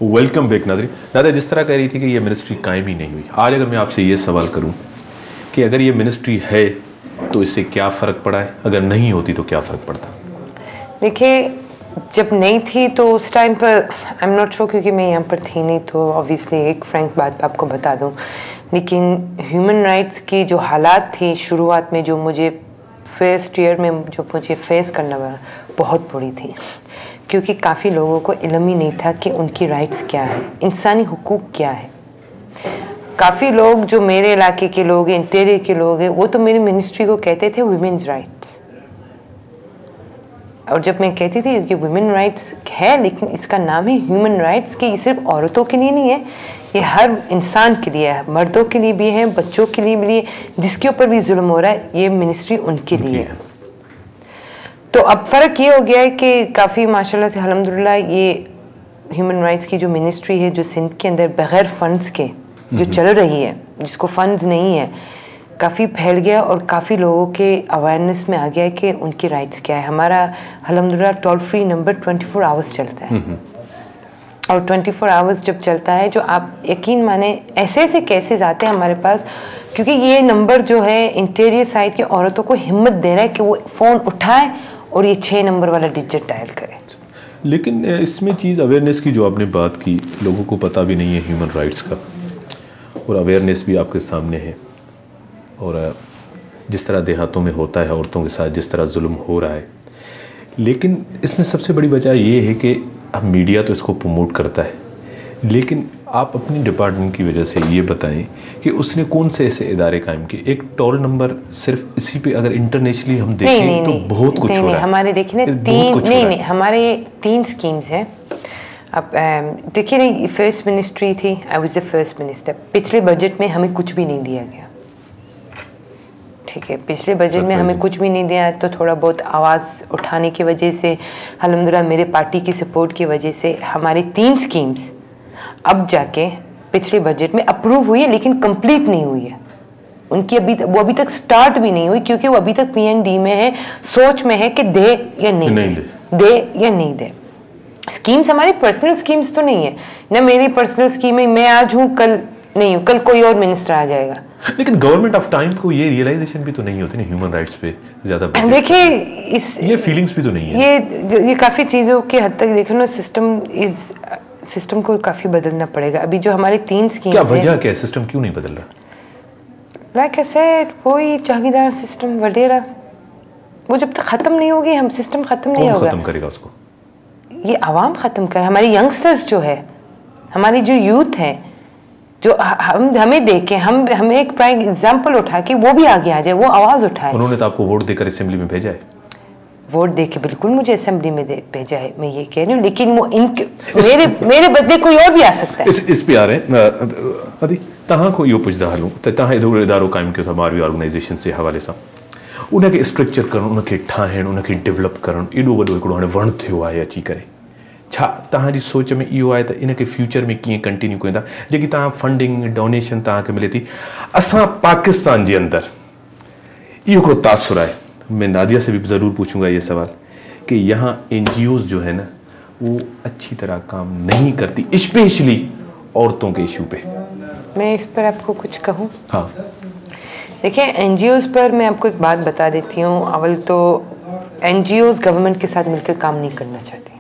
Welcome back नादरी। Nadar, जिस तरह कह रही थी कि ये मिनिस्ट्री कायम ही नहीं हुई, आज अगर मैं आपसे ये सवाल करूं कि अगर ये मिनिस्ट्री है तो इससे क्या फ़र्क पड़ा है, अगर नहीं होती तो क्या फ़र्क पड़ता? देखिए, जब नहीं थी तो उस टाइम पर आई एम नॉट श्योर, क्योंकि मैं यहाँ पर थी नहीं, तो ऑब्वियसली एक फ्रैंक बात आपको बता दूँ, लेकिन ह्यूमन राइट्स की जो हालात थी शुरुआत में, जो मुझे फर्स्ट ईयर में जो मुझे फेस करना पड़ा, बहुत बुरी थी, क्योंकि काफ़ी लोगों को इल्म ही नहीं था कि उनकी राइट्स क्या है, इंसानी हुकूक क्या है। काफ़ी लोग जो मेरे इलाके के लोग हैं, इंटीरियर के लोग हैं, वो तो मेरी मिनिस्ट्री को कहते थे वुमेन्स राइट्स, और जब मैं कहती थी कि वुमेन राइट्स है, लेकिन इसका नाम है ह्यूमन राइट्स, कि ये सिर्फ औरतों के लिए नहीं है, ये हर इंसान के लिए है, मर्दों के लिए भी है, बच्चों के लिए भी है, जिसके ऊपर भी जुल्म हो रहा है, ये मिनिस्ट्री उनके लिए है। तो अब फ़र्क ये हो गया है कि काफ़ी माशाल्लाह से अल्हम्दुलिल्लाह ये ह्यूमन राइट्स की जो मिनिस्ट्री है, जो सिंध के अंदर बग़ैर फ़ंड्स के जो चल रही है, जिसको फ़ंड्स नहीं है, काफ़ी फैल गया और काफ़ी लोगों के अवेयरनेस में आ गया है कि उनकी राइट्स क्या है। हमारा अल्हम्दुलिल्लाह टोल फ्री नंबर 24 आवर्स चलता है, और 24 आवर्स जब चलता है, जो आप यकीन माने ऐसे ऐसे केसेस आते हैं हमारे पास, क्योंकि ये नंबर जो है इंटीरियर साइड की औरतों को हिम्मत दे रहा है कि वो फ़ोन उठाए और ये 6 नंबर वाला डिजिट डायल करें। लेकिन इसमें चीज़ अवेयरनेस की जो आपने बात की, लोगों को पता भी नहीं है ह्यूमन राइट्स का, और अवेयरनेस भी आपके सामने है, और जिस तरह देहातों में होता है औरतों के साथ जिस तरह जुल्म हो रहा है, लेकिन इसमें सबसे बड़ी वजह ये है कि अब मीडिया तो इसको प्रमोट करता है, लेकिन आप अपनी डिपार्टमेंट की वजह से ये बताएं कि उसने कौन से ऐसे इदारे कायम किए। एक टोल नंबर सिर्फ इसी पे अगर इंटरनेशनली हम देखें तो बहुत कुछ हो रहा है। हमारे देखिए हमारे 3 स्कीम्स हैं। अब देखिए नहीं, फर्स्ट मिनिस्ट्री थी, I was the first minister. पिछले बजट में हमें कुछ भी नहीं दिया गया, ठीक है, पिछले बजट में हमें कुछ भी नहीं दिया, तो थोड़ा बहुत आवाज़ उठाने की वजह से, अल्हम्दुलिल्लाह मेरे पार्टी की सपोर्ट की वजह से, हमारी 3 स्कीम्स अब जाके पिछले बजट में अप्रूव हुई है, लेकिन कंप्लीट नहीं हुई है उनकी, वो अभी तक स्टार्ट भी नहीं हुई, क्योंकि वो अभी तक PND में है, सोच में है कि दे या नहीं दे या नहीं दे। स्कीम्स हमारी पर्सनल स्कीम्स तो नहीं है ना, मेरी पर्सनल स्कीम है, मैं आज हूँ कल नहीं हूँ, कल कोई और मिनिस्टर आ जाएगा। लेकिन गवर्नमेंट ऑफ टाइम को ये रियलाइजेशन भी तो नहीं होती ना ह्यूमन राइट्स पे ज़्यादा। देखिए ये फीलिंग्स भी तो नहीं है, ये काफ़ी चीज़ों के हद तक देखो ना, सिस्टम को काफ़ी बदलना पड़ेगा। अभी जो हमारे 3 स्कीम, क्या वजह क्या है, सिस्टम क्यों नहीं बदल रहा? लाइक आई सेड, वही जागीरदार सिस्टम वडेरा, वो जब तक ख़त्म नहीं होगी, हम सिस्टम ख़त्म नहीं होगा। ख़त्म करेगा उसको? ये आवाम ख़त्म करे, हमारी यंगस्टर्स जो है, हमारी जो यूथ है, जो हमें देखें, हमें एक प्राइम एग्जाम्पल उठा के वो भी आगे आ जाए, वो आवाज़ उठाए। उन्होंने तो आपको वोट देकर असेंबली में भेजा है। वोट दे के बिल्कुल मुझे असेंबली में भेजा है, मैं ये कह रही हूँ, लेकिन वो इनके मेरे बदले कोई और भी आ सकता है। इस पे आ रहे हैं अदी तहां को यो पुछदा हलूं त तहां इदारो कायम कयो था मारवी ऑर्गेनाइजेशन से हवाले सां, उनके स्ट्रक्चर करण, उनके ठाहिण, उनके डेवलप करण, एॾो वॾो हिकिड़ो हाणे वण थियो आहे अची करे। छा तव्हांजी सोच में इहो आहे त इनके फ्यूचर में कीअं कंटिन्यू कंदा, जेकी तव्हां फंडिंग डोनेशन तव्हांखे मिले थी? असां पाकिस्तान जे अंदर इहो हिकिड़ो तासुर आहे, मैं नादिया से भी ज़रूर पूछूंगा ये सवाल, कि यहाँ NGOs जो है ना, वो अच्छी तरह काम नहीं करती, स्पेशली औरतों के इशू पे। मैं इस पर आपको कुछ कहूँ? हाँ, देखिए, NGOs पर मैं आपको एक बात बता देती हूँ। अव्वल तो NGOs गवर्नमेंट के साथ मिलकर काम नहीं करना चाहती,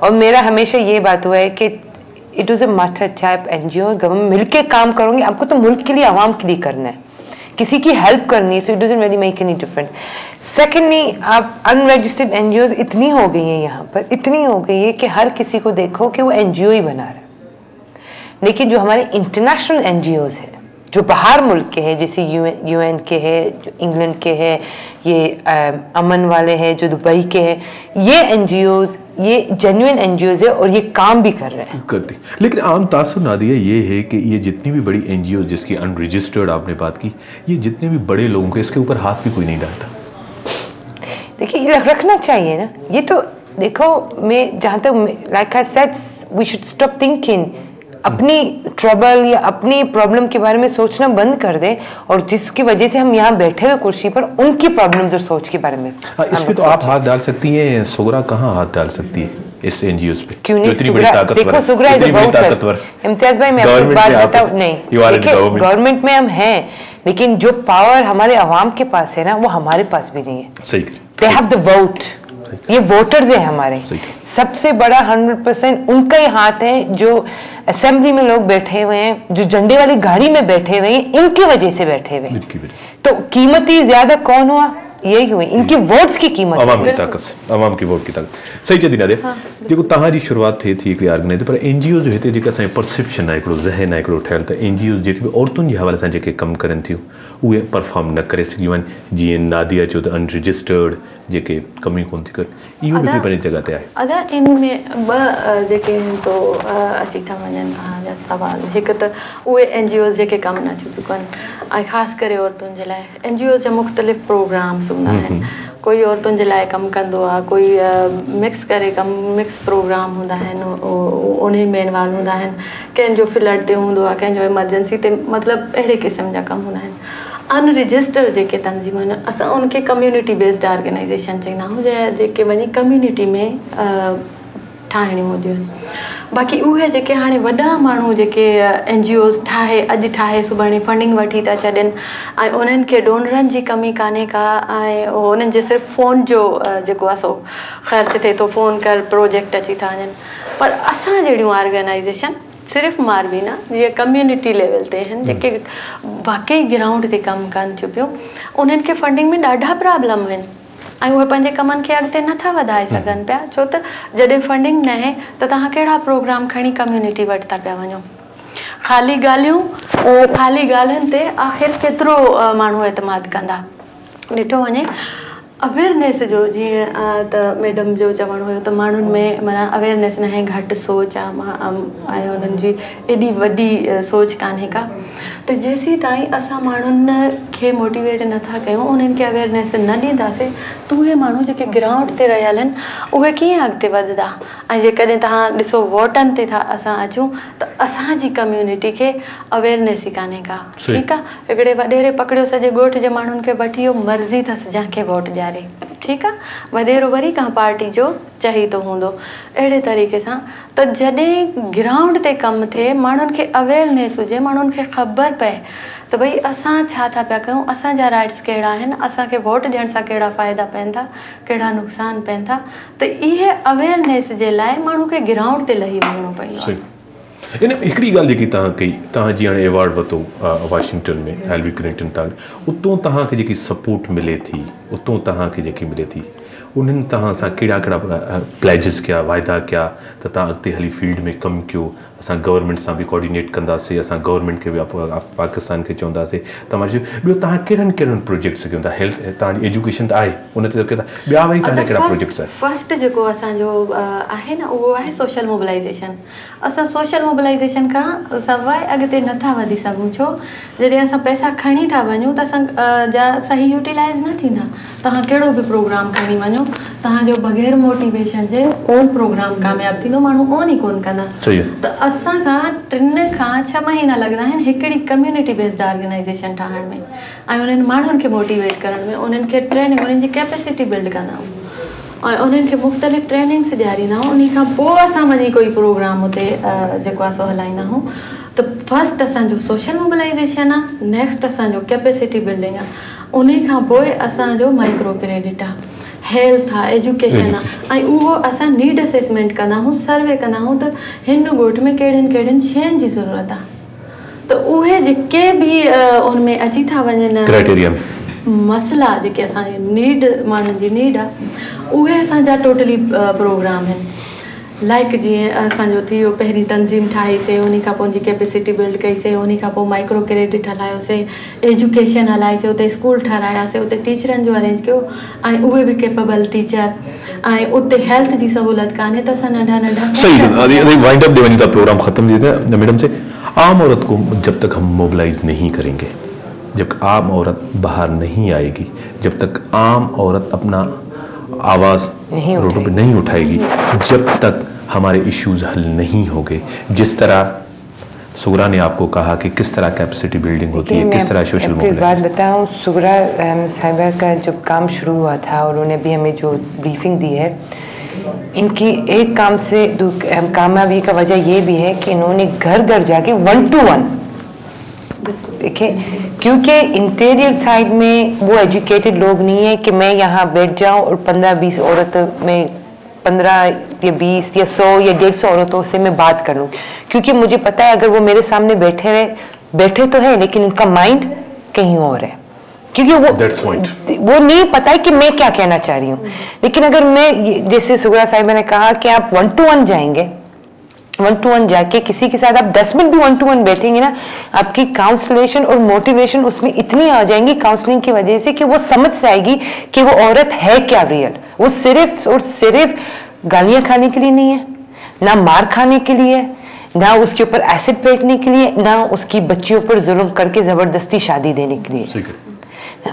और मेरा हमेशा ये बात हुआ है कि इट इज़ अ मैटर, चाहे आप NGO गवर्नमेंट मिलकर काम करोगे, आपको तो मुल्क के लिए, आवाम के लिए करना है, किसी की हेल्प करनी है, so it doesn't really make any difference. Secondly, आप अनरजिस्टर्ड NGOs इतनी हो गई हैं यहाँ पर, इतनी हो गई है कि हर किसी को देखो कि वो NGO ही बना रहा है। लेकिन जो हमारे इंटरनेशनल NGOs हैं, जो बाहर मुल्क के हैं, जैसे UN के हैं, जो इंग्लैंड के हैं, ये अमन वाले हैं जो दुबई के हैं, ये NGOs, ये जेन्युइन NGOs है और ये काम भी कर रहे हैं, करती। लेकिन आम तासुर नादिया ये है कि ये जितनी भी बड़ी NGOs जिसकी अनरजिस्टर्ड आपने बात की, ये जितने भी बड़े लोगों के, इसके ऊपर हाथ भी कोई नहीं डालता। देखिए, ये रखना चाहिए ना, ये तो देखो, मैं जहाँ तक like I said, we should stop thinking, अपनी ट्रबल या अपनी प्रॉब्लम के बारे में सोचना बंद कर दे, और जिसकी वजह से हम यहाँ बैठे हुए कुर्सी पर, उनकी प्रॉब्लम्स और सोच के बारे में। इस पे तो आप हाथ डाल सकती हैं, सोगरा कहाँ हाथ डाल सकती है? इस एनजीओ पे क्यों नहीं? इतनी बड़ी ताकतवर, देखो सुगरा इज अबाउट इम्तियाज भाई, मैं आपको एक बात बताऊं, नहीं देखिए गवर्नमेंट में हम हैं, लेकिन जो पावर हमारे अवाम के पास है ना, वो हमारे पास भी नहीं है। सही, दे हैव द वोट, ये वोटर्स है हमारे, सबसे बड़ा 100% उनका ही हाथ है। जो असेंबली में लोग बैठे हुए हैं, जो झंडे वाली गाड़ी में बैठे हुए हैं, इनकी वजह से बैठे हुए हैं। तो कीमती ज्यादा कौन हुआ? यही हुई, इनकी वोट्स की कीमत, अवाम की ताकत, अवाम की वोट की ताकत। सही चंदी नादिया, जेको तव्हांजी शुरुआत थिए थी हिकिड़ी ऑर्गेनाइज, पर एनजीओ जो हिते जेका असांजो परसेप्शन आहे, हिकिड़ो ज़हन आहे हिकिड़ो ठहियलु, त एनजीओ जेके बि औरतुनि जे हवाले सां जेके कमु करनि थियूं उहे परफॉर्म न करे सघियूं आहिनि। जीअं नादिया चयो त अनरजिस्टर्ड जेके कमियूं कोन थी कनि, इहो बि पंहिंजी जॻह ते आहे। अदा इन में ॿ जेके तो अची था वञनि तव्हांजा सवाल। हिकु त उहे एनजीओ जेके कमु नथियूं थियूं कनि, ऐं ख़ासि करे औरतुनि जे लाइ एनजीओ जा मुख़्तलिफ़ प्रोग्राम्स हूंदा आहिनि। कोई औरतुनि जे लाइ कमु कंदो आहे, कोई मिक्स करे मिक्स प्रोग्राम हूंदा आहिनि, उन में इन्वॉल्व हूंदा आहिनि। कंहिंजो फ्लड ते हूंदो आहे, कंहिंजो इमरजेंसी ते, मतिलबु अहिड़े क़िस्म जा कमु हूंदा आहिनि। अनरजिस्टर्ड जेके तंज़ीमूं आहिनि, असां उनखे कम्यूनिटी बेस्ड ऑर्गेनाइजेशन चवंदा आहियूं, जेके वञी कम्यूनिटी में ठाहिणियूं हूंदियूं आहिनि। बाक़ी उहे जेके हाणे वॾा माण्हू जेके एनजीओस ठाहे, अॼु ठाहे सुभाणे फंडिंग वठी था छॾनि, ऐं उन्हनि खे डोनरनि जी कमी कान्हे का, ऐं उन्हनि जे सिर्फ़ु फ़ोन जो जेको आहे सो ख़र्चु थिए थो, फ़ोन कर प्रोजेक्ट अची था वञनि। पर असां जहिड़ियूं ऑर्गेनाइजेशन सिर्फ़ु मारबीना जीअं कम्यूनिटी लेवल ते आहिनि, जेके वाकई ग्राउंड ते कमु कनि थियूं पियूं, उन्हनि खे फंडिंग में ॾाढा प्रॉब्लम आहिनि, ऐं उहे पंहिंजे कमनि खे अॻिते नथा वधाए सघनि पिया। छो त जॾहिं फंडिंग न आहे त तव्हां कहिड़ा प्रोग्राम खणी कम्यूनिटी वटि था पिया वञो? ख़ाली ॻाल्हियुनि ते आख़िर केतिरो माण्हू एतमाद कंदा? ॾिठो वञे अवेयरनेस जो, जीअं त मैडम जो चवणु हुयो त माण्हुनि में माना अवेयरनेस न आहे, घटि सोच आहे, ऐं उन्हनि जी एॾी वॾी सोच कान्हे का। त जेसीं ताईं असां माण्हुनि खे मोटिवेट नथा कयूं, उन्हनि खे अवेयरनेस न ॾींदासीं, त उहे माण्हू जेके ग्राउंड ते रहियल आहिनि उहे कीअं अॻिते वधंदा? ऐं जेकॾहिं तव्हां ॾिसो वोटनि ते था असां अचूं, त असांजी कम्यूनिटी खे अवेयरनेस ई कान्हे का। ठीकु आहे, हिकिड़े वॾेरे पकड़ियो सॼे ॻोठ जे माण्हुनि खे वठी वियो, मर्ज़ी अथसि जंहिंखे वोट ॾियारे, ठीकु आहे, वॾेरो वरी कंहिं पार्टी जो चही थो हूंदो। अहिड़े तरीक़े सां त जॾहिं ग्राउंड ते कमु थिए, माण्हुनि खे अवेयरनेस हुजे, माण्हुनि खे ख़बर पए त भई असां छा था पिया कयूं, असांजा राइट्स कहिड़ा आहिनि, असांखे वोट ॾियण सां कहिड़ा फ़ाइदा पवनि था, कहिड़ा नुक़सान पवनि था, त इहे अवेयरनेस जे लाइ माण्हू खे ग्राउंड ते लही वञिणो पवंदो आहे। इन हिकिड़ी ॻाल्हि जेकी तव्हां कई, तव्हां जीअं हाणे अवॉर्ड वरितो वाशिंगटन में हिलेरी क्लिंटन तां, उतां तव्हांखे जेकी सपोर्ट मिले थी, उतां तव्हांखे जेकी मिले थी, उन्हनि तव्हां सां कहिड़ा कहिड़ा प्लेजिस कया, वाइदा कया त तव्हां अॻिते हली फील्ड में कमु कयो, असां गवर्नमेंट सां बि कोऑर्डिनेट कंदासीं, असां गवर्नमेंट खे बि पाकिस्तान खे चवंदासीं तव्हां ॿियो तव्हां कहिड़नि प्रोजेक्ट्स कयो था? हेल्थ, तव्हांजी एजुकेशन त आहे, उन ते कयो था, ॿिया वरी तव्हांजा कहिड़ा प्रोजेक्ट्स आहिनि? फस्ट जेको असांजो आहे न, उहो आहे सोशल मोबिलाइज़ेशन। असां सोशल मोबिलाइज़ेशन खां सवाइ अॻिते नथा वधी सघूं। छो? जॾहिं असां पैसा खणी था वञूं त असां जा सही यूटिलाइज़ न थींदा। तव्हां कहिड़ो बि प्रोग्राम खणी वञो, तव्हांजो बग़ैर मोटिवेशन जे कोन प्रोग्राम कामयाबु थींदो, माण्हू ऑन ई कोन कंदा। त असां खां 3 खां 6 महीना लॻंदा आहिनि हिकिड़ी कम्यूनिटी बेस्ड ऑर्गेनाइज़ेशन ठाहिण में, ऐं उन्हनि माण्हुनि खे मोटिवेट करण में, उन्हनि खे ट्रेनिंग, उन्हनि जी कैपेसिटी बिल्ड कंदा आहियूं, ऐं उन्हनि खे मुख़्तलिफ़ ट्रेनिंग्स ॾियारींदा आहियूं। उन खां पोइ असां वञी कोई प्रोग्राम हुते जेको आहे सो हलाईंदा आहियूं। त फस्ट असांजो सोशल मोबिलाइज़ेशन आहे, नेक्स्ट असांजो कैपेसिटी बिल्डिंग आहे, उन खां पोइ असांजो माइक्रो क्रेडिट आहे, हेल्थ आहे, एजुकेशन आहे, ऐं उहो असां नीड असेसमेंट कंदा आहियूं, सर्वे कंदा आहियूं त हिन ॻोठ में कहिड़ियुनि शयुनि जी ज़रूरत आहे। त उहे जेके बि उनमें अची था वञनि क्राइटेरिया मसइला, जेके असांजी नीड, माण्हुनि जी नीड आहे, उहे असांजा टोटली प्रोग्राम आहिनि। लाइक जीअं असांजो थी वियो, पहिरीं तंज़ीम ठाहीसीं, उन खां पोइ कैपेसिटी बिल्ड कईसीं, उन खां पोइ माइक्रो क्रेडिट हलायोसीं, एजुकेशन हलाईसीं, उते स्कूल ठारायासीं, उते टीचरनि जो अरेंज कयो, ऐं उहे बि केपेबल टीचर, ऐं उते हेल्थ जी सहूलियत कान्हे त असां नंढा वाइंड अप वञी था, प्रोग्राम ख़त्म थी था। मैडम से, आम औरत को जब तक हम मोबिलाइज नहीं करेंगे, जब आम औरत बाहर नहीं आएगी, जब तक आम औरत अपना आवाज़ रोडों पे नहीं उठाएगी, जब तक हमारे इश्यूज हल नहीं होंगे। जिस तरह सुगरा ने आपको कहा कि किस तरह कैपेसिटी बिल्डिंग होती है, किस तरह सोशल मोबिलाइजेशन। बात बताऊं, सुगरा साहिबा का जब काम शुरू हुआ था और उन्होंने भी हमें जो ब्रीफिंग दी है, इनकी एक काम से कामयाबी का वजह ये भी है कि इन्होंने घर घर जाके 1-to-1 देखे, क्योंकि इंटीरियर साइड में वो एजुकेटेड लोग नहीं है कि मैं यहाँ बैठ जाऊँ और 15-20 औरत में 15 या 20 या 100 या 150 औरतों से मैं बात कर लूँ, क्योंकि मुझे पता है अगर वो मेरे सामने बैठे तो है लेकिन उनका माइंड कहीं और है, क्योंकि वो नहीं पता है कि मैं क्या कहना चाह रही हूँ। लेकिन अगर मैं, जैसे सुगरा साहिबा ने कहा कि आप 1-to-1 जाएंगे, 1-to-1 जाके किसी के साथ आप 10 मिनट भी 1-to-1 बैठेंगे ना, आपकी काउंसलेशन और मोटिवेशन उसमें इतनी आ जाएंगी काउंसलिंग की वजह से कि वो समझ जाएगी कि वो औरत है क्या रियल। वो सिर्फ और सिर्फ गालियां खाने के लिए नहीं है, ना मार खाने के लिए, ना उसके ऊपर एसिड फेंकने के लिए, ना उसकी बच्चियों पर जुल्म करके जबरदस्ती शादी देने के लिए।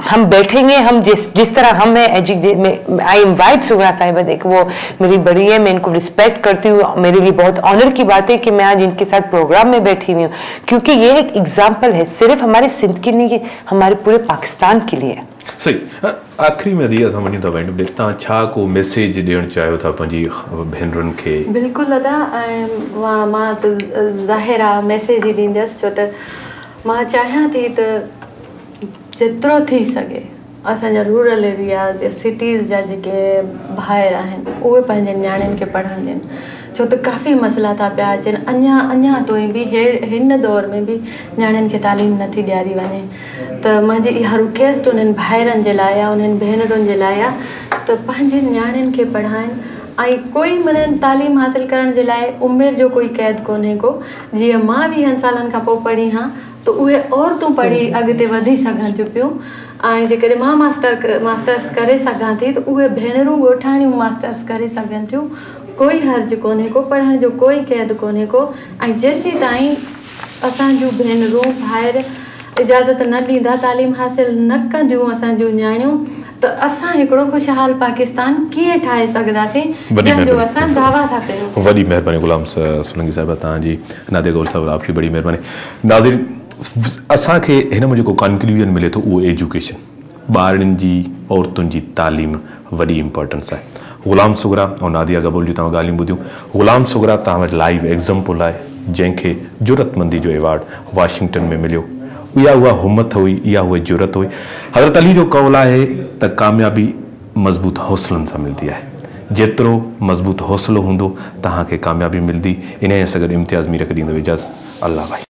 हम बैठेंगे, हम जिस तरह हम आई इनवाइट सुगरा साहिबा, देख वो मेरी बड़ी है, मैं इनको रिस्पेक्ट करती हूँ, मेरे लिए बहुत ऑनर की बात है कि मैं आज इनके साथ प्रोग्राम में बैठी हुई हूँ, क्योंकि ये एक एग्जाम्पल है सिर्फ हमारे सिंध के लिए, हमारे पूरे पाकिस्तान के लिए। सही। आखिरी में दी असां वञूं था वेंडम डे, तव्हां छा को मैसेज ॾियणु चाहियो था पंहिंजी भेनरुनि खे? बिल्कुलु दादा, मां त ज़ाहिर आहे मैसेज ई ॾींदसि, छो त मां चाहियां थी त जेतिरो थी सघे असांजा रूरल एरियाज़ या सिटीज़ जा जेके ॿाहिरि आहिनि उहे पंहिंजे नियाणियुनि खे पढ़णु ॾियनि, छो त काफ़ी मसइला था पिया अचनि। अञा ताईं बि हिन दौर में बि नियाणियुनि खे तालीम नथी ॾियारी वञे, त मुंहिंजी इहा रिक्वेस्ट उन्हनि भाइरनि जे लाइ आहे, उन्हनि भेनरुनि जे लाइ आहे त पंहिंजे नियाणियुनि खे पढ़ाइनि। ऐं कोई माना तालीम हासिल करण जे लाइ उमिरि जो कोई क़ैद कोन्हे को, जीअं मां 20 सालनि खां पोइ पढ़ी हा त उहे औरतूं पढ़ी अॻिते वधी सघनि थियूं पियूं, ऐं जेकॾहिं मां मास्टर्स करे सघां थी त उहे भेनरूं ॻोठाणियूं मास्टर्स करे सघनि थियूं। कोई हर्ज कोन्हे को, पढ़ण जो कोई क़ैद कोन्हे को। ऐं जेसीं ताईं असांजूं भेनरूं ॿाहिरि इजाज़त न ॾींदा, तालीम हासिल न कंदियूं असांजूं नियाणियूं, त असां हिकिड़ो ख़ुशहाल पाकिस्तान कीअं ठाहे सघंदासीं, जंहिंजो असां दावा था कयूं। वॾी महिरबानी गुलाम सोलंकी साहिबा तव्हांजी, नादिया गौर साहिब आपकी बड़ी महिरबानी। नाज़रीन, असांखे हिन में जेको कंक्लूजन मिले थो उहो एजुकेशन, ॿारनि जी औरतुनि जी तालीम वॾी इंपॉर्टेंस आहे। ग़ुलाम सुगरा ऐं नादिया गबूल जी तव्हां ॻाल्हियूं ॿुधियूं। ग़ुलाम सुगरा तव्हां वटि लाइव एग्ज़ाम्पल आहे, जंहिंखे ज़रूरतमंदी जो एवॉर्ड वाशिंगटन में मिलियो। उहा हिम्मत हुई, इहा उहा ज़रूरत हुई। हज़रत अली जो कौल आहे त कामयाबी मज़बूत हौसलनि सां मिलंदी आहे। जेतिरो मज़बूत हौसलो हूंदो तव्हांखे कामयाबी मिलंदी। इन सां गॾु इम्तियाज़ मीर खे ॾींदो इजाज़त। अल्लाह भाई।